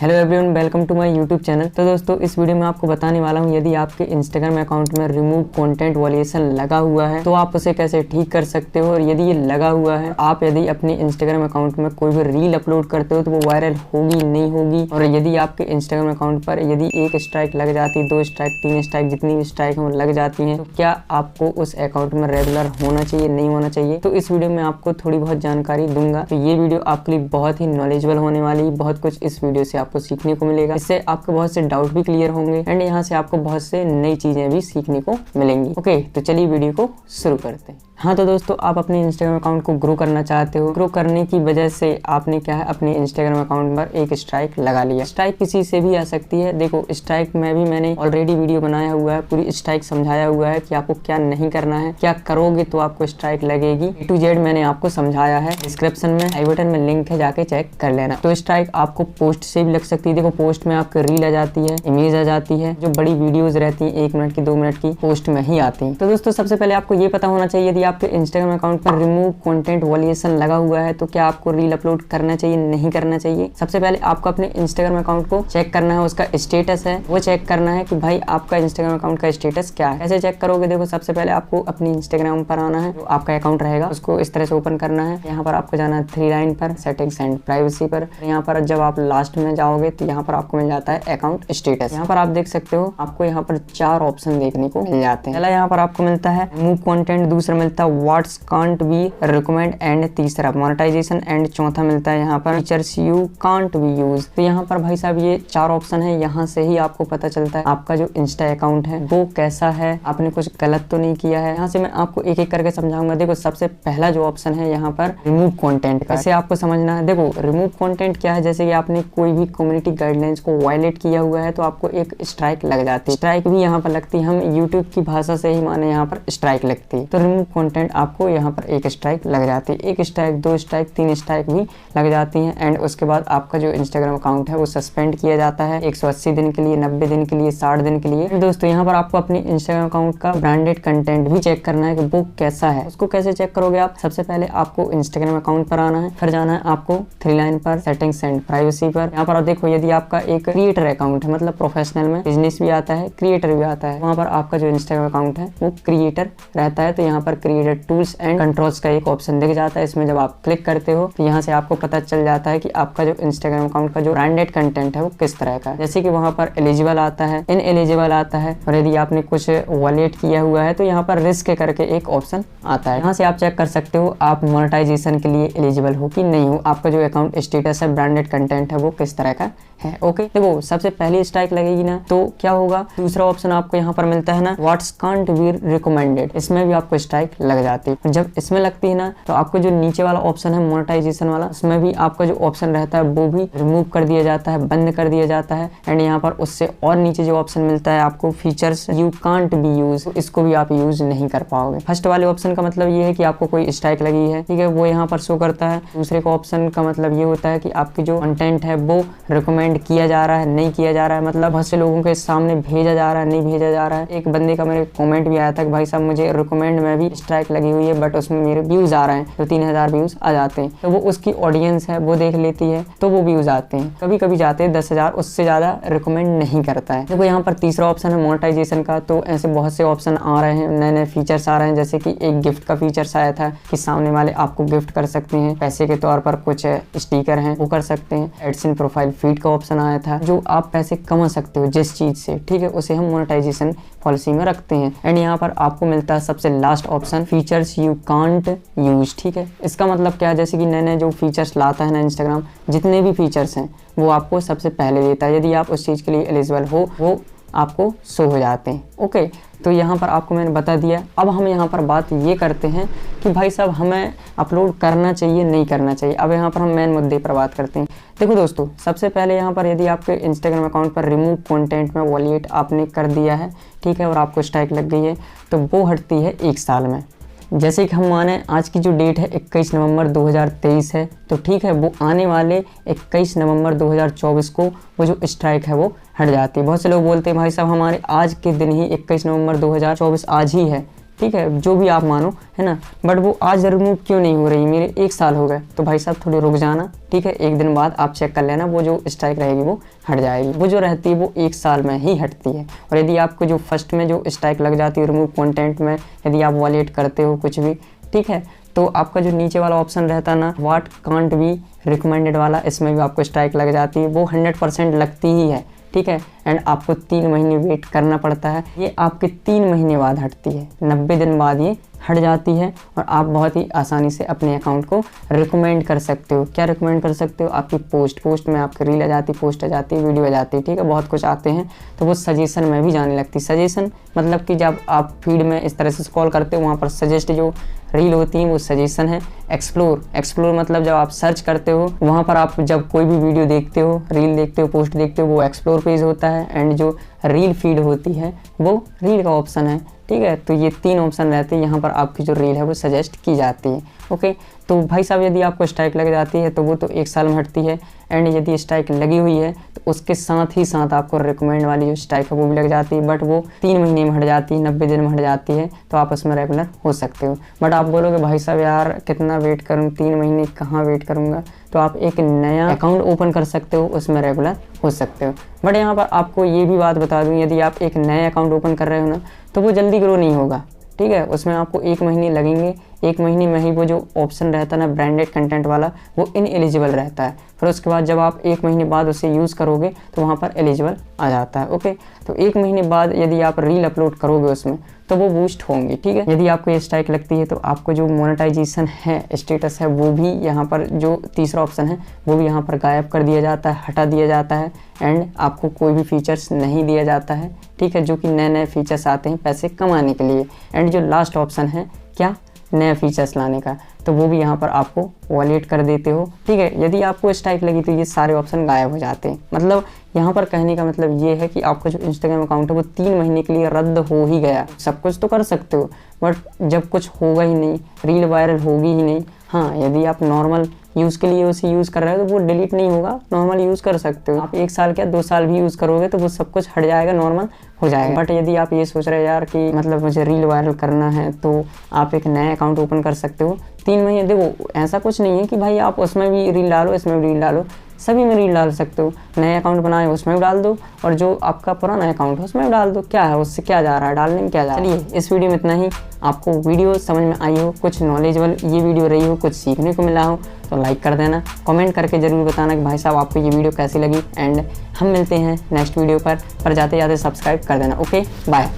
Hello everyone, welcome to my YouTube channel. तो दोस्तों इस वीडियो में आपको बताने वाला हूं यदि आपके इंस्टाग्राम अकाउंट में रिमूव कंटेंट वॉल्यूशन लगा हुआ है तो आप उसे कैसे ठीक कर सकते हो। और यदि ये लगा हुआ है, आप यदि अपने इंस्टाग्राम अकाउंट में कोई भी रील अपलोड करते हो तो वो वायरल होगी नहीं होगी। और यदि आपके इंस्टाग्राम अकाउंट पर यदि एक स्ट्राइक लग जाती, 2 स्ट्राइक, 3 स्ट्राइक, जितनी भी स्ट्राइक हम लग जाती है, तो क्या आपको उस अकाउंट में रेगुलर होना चाहिए, नहीं होना चाहिए। तो इस वीडियो में आपको थोड़ी बहुत जानकारी दूंगा। तो ये वीडियो आपके लिए बहुत ही नॉलेजेबल होने वाली, बहुत कुछ इस वीडियो से आपको सीखने को मिलेगा। इससे आपके बहुत से डाउट भी क्लियर होंगे एंड यहाँ से आपको बहुत से नई चीजें भी सीखने को मिलेंगी। ओके, तो चलिए वीडियो को शुरू करते हैं। हाँ, तो दोस्तों आप अपने इंस्टाग्राम अकाउंट को ग्रो करना चाहते हो। ग्रो करने की वजह से आपने क्या है, अपने इंस्टाग्राम अकाउंट पर एक स्ट्राइक लगा लिया। स्ट्राइक किसी से भी आ सकती है। देखो, स्ट्राइक में भी मैंने ऑलरेडी वीडियो बनाया हुआ है, पूरी स्ट्राइक समझाया हुआ है कि आपको क्या नहीं करना है, क्या करोगे तो आपको स्ट्राइक लगेगी। A to Z मैंने आपको समझाया है। डिस्क्रिप्शन में आई बटन में लिंक है, जाके चेक कर लेना। तो स्ट्राइक आपको पोस्ट से भी लग सकती है। देखो, पोस्ट में आपकी रील आ जाती है, इमेज आ जाती है, जो बड़ी वीडियोज रहती है 1 मिनट की, 2 मिनट की, पोस्ट में ही आती है। तो दोस्तों सबसे पहले आपको ये पता होना चाहिए, यदि आपके इंस्टाग्राम अकाउंट पर रिमूव कंटेंट वॉल्यूशन लगा हुआ है तो क्या आपको रील अपलोड करना चाहिए, नहीं करना चाहिए। सबसे पहले आपको अपने इंस्टाग्राम अकाउंट को चेक करना है, उसका स्टेटस है वो चेक करना है कि भाई आपका इंस्टाग्राम अकाउंट का स्टेटस क्या है। कैसे चेक करोगे? देखो, सबसे पहले आपको अपनी इंस्टाग्राम पर आना है, जो आपका अकाउंट रहेगा उसको इस तरह से ओपन करना है। यहाँ पर आपको जाना है 3 लाइन पर, सेटिंग्स एंड प्राइवेसी पर। यहाँ पर जब आप लास्ट में जाओगे तो यहाँ पर आपको मिल जाता है अकाउंट स्टेटस। यहाँ पर आप देख सकते हो, आपको यहाँ पर 4 ऑप्शन देखने को मिल जाते हैं। पहला यहाँ पर आपको मिलता है रिमूव कंटेंट, दूसरा मिलता है what's can't be recommend and तीसरा मोनेटाइजेशन एंड चौथा मिलता है यहाँ पर features you can't be use. तो यहाँ पर भाई साहब ये 4 ऑप्शन है। यहाँ से ही आपको पता चलता है आपका जो इंस्टा अकाउंट है वो कैसा है, आपने कुछ गलत तो नहीं किया है। यहाँ से मैं आपको एक एक करके समझाऊंगा। देखो, सबसे पहला जो ऑप्शन है यहाँ पर रिमूव कंटेंट का, इसे आपको समझना है। देखो, रिमूव कंटेंट क्या है, जैसे कि आपने कोई भी कम्युनिटी गाइडलाइंस को वायलेट किया हुआ है तो आपको एक स्ट्राइक लग जाती है। स्ट्राइक भी यहाँ पर लगती है, हम यूट्यूब की भाषा से ही माने यहाँ पर स्ट्राइक लगती है। तो रिमूव कंटेंट आपको यहाँ पर एक स्ट्राइक लग जाती है। 1 स्ट्राइक, 2 स्ट्राइक, 3 स्ट्राइक भी लग जाती हैं। एंड उसके बाद आपका जो इंस्टाग्राम अकाउंट है वो सस्पेंड किया जाता है 180 दिन के लिए, 90 दिन के लिए, 60 दिन के लिए। दोस्तों यहाँ पर आपको अपने इंस्टाग्राम अकाउंट का ब्रांडेड कंटेंट भी चेक करना है कि वो कैसा है। उसको कैसे चेक करोगे आप? सबसे पहले आपको इंस्टाग्राम अकाउंट पर आना है, फिर जाना है आपको 3 लाइन पर, सेटिंग्स एंड प्राइवेसी पर। यहाँ पर आप देखो, यदि आपका एक क्रिएटर अकाउंट है, मतलब प्रोफेशनल में बिजनेस भी आता है, क्रिएटर भी आता है, वहाँ पर आपका जो इंस्टाग्राम अकाउंट है वो क्रिएटर रहता है। तो यहाँ पर क्रिएटर टूल्स एंड कंट्रोल्स का एक ऑप्शन दिख जाता है। इसमें जब आप क्लिक करते हो तो यहाँ से आपको पता चल जाता है कि आपका जो इंस्टाग्राम अकाउंट का जो ब्रांडेड कंटेंट है वो किस तरह का है। जैसे कि वहाँ पर एलिजिबल आता है, इन एलिजिबल आता है, और यदि आपने कुछ वॉलेट किया हुआ है तो यहाँ पर रिस्क करके एक ऑप्शन आता है। यहाँ से आप चेक कर सकते हो आप मोनेटाइजेशन के लिए एलिजिबल हो कि नहीं हो, आपका जो अकाउंट स्टेटस है, ब्रांडेड कंटेंट है वो किस तरह का है। ओके, देखो सबसे पहली स्ट्राइक लगेगी ना तो क्या होगा, दूसरा ऑप्शन आपको यहाँ पर मिलता है ना, व्हाट्स कांट बी रिकमेंडेड। इसमें भी आपको स्ट्राइक लग जाती है। जब इसमें लगती है ना तो आपको जो नीचे वाला ऑप्शन है मोनेटाइजेशन वाला, उसमें भी आपका जो ऑप्शन रहता है वो भी रिमूव कर दिया जाता है, बंद कर दिया जाता है। एंड यहाँ पर उससे और नीचे जो ऑप्शन मिलता है आपको features you can't be use, इसको भी आप यूज नहीं कर पाओगे। फर्स्ट वाले ऑप्शन का मतलब ये है कि आपको कोई स्ट्राइक लगी है, ठीक है, वो यहाँ पर शो करता है। दूसरे का ऑप्शन का मतलब ये होता है कि आपकी जो कंटेंट है वो रिकमेंड किया जा रहा है, नहीं किया जा रहा है, मतलब बहुत से लोगों के सामने भेजा जा रहा है, नहीं भेजा जा रहा है। एक बंदे का मेरे कमेंट भी आया था कि भाई साहब मुझे रिकमेंड में भी स्ट्राइक लगी हुई है बट उसमें मेरे व्यूज आ रहे हैं, तो 3000 व्यूज आ जाते हैं। तो वो उसकी ऑडियंस है, वो देख लेती है तो वो व्यूज आते हैं, कभी कभी जाते हैं 10,000, उससे ज्यादा रिकमेंड नहीं करता है। देखो यहाँ पर तीसरा ऑप्शन है मोनेटाइजेशन का। तो ऐसे बहुत से ऑप्शन आ रहे हैं, नए नए फीचर्स आ रहे हैं। जैसे कि एक गिफ्ट का फीचर्स आया था कि सामने वाले आपको गिफ्ट कर सकते हैं पैसे के तौर पर, कुछ स्टिकर हैं वो कर सकते हैं। एड्स इन प्रोफाइल फीड का ऑप्शन आया था, जो आप पैसे कमा सकते हो जिस चीज से, ठीक है, उसे हम मोनेटाइजेशन पॉलिसी में रखते हैं। एंड यहाँ पर आपको मिलता है सबसे last option features you can't use, ठीक है। इसका मतलब क्या है, जैसे कि नए नए जो फीचर्स लाता है ना इंस्टाग्राम, जितने भी फीचर्स हैं वो आपको सबसे पहले देता है। यदि आप उस चीज के लिए एलिजिबल हो वो आपको शो हो जाते हैं। ओके, तो यहाँ पर आपको मैंने बता दिया। अब हम यहाँ पर बात ये करते हैं कि भाई साहब हमें अपलोड करना चाहिए, नहीं करना चाहिए। अब यहाँ पर हम मेन मुद्दे पर बात करते हैं। देखो दोस्तों, सबसे पहले यहाँ पर यदि आपके इंस्टाग्राम अकाउंट पर रिमूव कंटेंट में वॉलेट आपने कर दिया है, ठीक है, और आपको स्ट्राइक लग गई है, तो वो हटती है 1 साल में। जैसे कि हम माने आज की जो डेट है 21 नवंबर 2023 है, तो ठीक है, वो आने वाले 21 नवंबर 2024 को वो जो स्ट्राइक है वो हट जाती है। बहुत से लोग बोलते हैं भाई साहब हमारे आज के दिन ही 21 नवंबर 2024 आज ही है, ठीक है, जो भी आप मानो, है ना। बट वो आज रिमूव क्यों नहीं हो रही, मेरे 1 साल हो गए। तो भाई साहब थोड़ी रुक जाना, ठीक है, 1 दिन बाद आप चेक कर लेना, वो जो स्ट्राइक रहेगी वो हट जाएगी। वो जो रहती है वो 1 साल में ही हटती है। और यदि आपको जो फर्स्ट में जो स्ट्राइक लग जाती है रिमूव कंटेंट में, यदि आप वॉलेट करते हो कुछ भी, ठीक है, तो आपका जो नीचे वाला ऑप्शन रहता ना, व्हाट कांट बी रिकमेंडेड वाला, इसमें भी आपको स्ट्राइक लग जाती है। वो 100% लगती ही है, ठीक है। एंड आपको 3 महीने वेट करना पड़ता है। ये आपके 3 महीने बाद हटती है, 90 दिन बाद ये हट जाती है। और आप बहुत ही आसानी से अपने अकाउंट को रिकमेंड कर सकते हो। क्या रिकमेंड कर सकते हो, आपकी पोस्ट में आपकी रील आ जाती, पोस्ट आ जाती, वीडियो आ जाती, ठीक है, बहुत कुछ आते हैं। तो वो सजेशन में भी जाने लगती। सजेशन मतलब कि जब आप फीड में इस तरह से स्क्रॉल करते हो, वहाँ पर सजेस्ट जो रील होती है वो सजेशन है। एक्सप्लोर मतलब जब आप सर्च करते हो, वहाँ पर आप जब कोई भी वीडियो देखते हो, रील देखते हो, पोस्ट देखते हो, वो एक्सप्लोर पेज होता है। एंड जो रील फीड होती है वो रील का ऑप्शन है, ठीक है। तो ये 3 ऑप्शन रहते हैं, यहाँ पर आपकी जो रील है वो सजेस्ट की जाती है। ओके, तो भाई साहब यदि आपको स्ट्राइक लग जाती है तो वो तो 1 साल में हटती है। एंड यदि स्ट्राइक लगी हुई है तो उसके साथ ही साथ आपको रिकमेंड वाली जो स्ट्राइक है वो भी लग जाती है। बट वो 3 महीने में हट जाती है, 90 दिन में हट जाती है। तो आप उसमें रेगुलर हो सकते हो। बट आप बोलोगे भाई साहब यार कितना वेट करूँ, 3 महीने कहाँ वेट करूँगा। तो आप एक नया अकाउंट ओपन कर सकते हो, उसमें रेगुलर हो सकते हो। बट यहाँ पर आपको ये भी बात बता दूँ, यदि आप एक नया अकाउंट ओपन कर रहे हो ना, तो वो जल्दी ग्रो नहीं होगा, ठीक है। उसमें आपको 1 महीने लगेंगे। 1 महीने में ही वो जो ऑप्शन रहता है ना ब्रांडेड कंटेंट वाला, वो इनएलिजिबल रहता है। फिर उसके बाद जब आप 1 महीने बाद उसे यूज़ करोगे तो वहाँ पर एलिजिबल आ जाता है। ओके, तो 1 महीने बाद यदि आप रील अपलोड करोगे उसमें तो वो बूस्ट होंगी, ठीक है। यदि आपको ये स्ट्राइक लगती है तो आपको जो मोनेटाइजेशन है, स्टेटस है, वो भी यहाँ पर जो तीसरा ऑप्शन है वो भी यहाँ पर गायब कर दिया जाता है, हटा दिया जाता है। एंड आपको कोई भी फीचर्स नहीं दिया जाता है, ठीक है, जो कि नए फीचर्स आते हैं पैसे कमाने के लिए। एंड जो लास्ट ऑप्शन है क्या, नए फीचर्स लाने का, तो वो भी यहाँ पर आपको वॉलेट कर देते हो, ठीक है। यदि आपको स्ट्राइक लगी तो ये सारे ऑप्शन गायब हो जाते हैं। मतलब यहाँ पर कहने का मतलब ये है कि आपका जो इंस्टाग्राम अकाउंट है वो 3 महीने के लिए रद्द हो ही गया। सब कुछ तो कर सकते हो, बट जब कुछ होगा ही नहीं, रील वायरल होगी ही नहीं। हाँ, यदि आप नॉर्मल यूज़ के लिए उसे यूज़ कर रहे हो तो वो डिलीट नहीं होगा, नॉर्मल यूज़ कर सकते हो। आप 1 साल क्या 2 साल भी यूज़ करोगे तो वो सब कुछ हट जाएगा, नॉर्मल हो जाएगा। बट यदि आप ये सोच रहे हो यार कि मतलब मुझे रील वायरल करना है, तो आप एक नया अकाउंट ओपन कर सकते हो। 3 महीने, देखो ऐसा कुछ नहीं है कि भाई आप उसमें भी रील डालो, इसमें भी रील डालो, सभी में रील डाल सकते हो। नया अकाउंट बनाए उसमें भी डाल दो, और जो आपका पुराना अकाउंट है उसमें भी डाल दो। क्या है, उससे क्या जा रहा है, डालने में क्या जा रहा है। चलिए, इस वीडियो में इतना ही। आपको वीडियो समझ में आई हो, कुछ नॉलेजेबल ये वीडियो रही हो, कुछ सीखने को मिला हो, तो लाइक कर देना। कमेंट करके ज़रूर बताना कि भाई साहब आपको ये वीडियो कैसी लगी। एंड हम मिलते हैं नेक्स्ट वीडियो पर जाते जाते सब्सक्राइब कर देना। Okay, bye.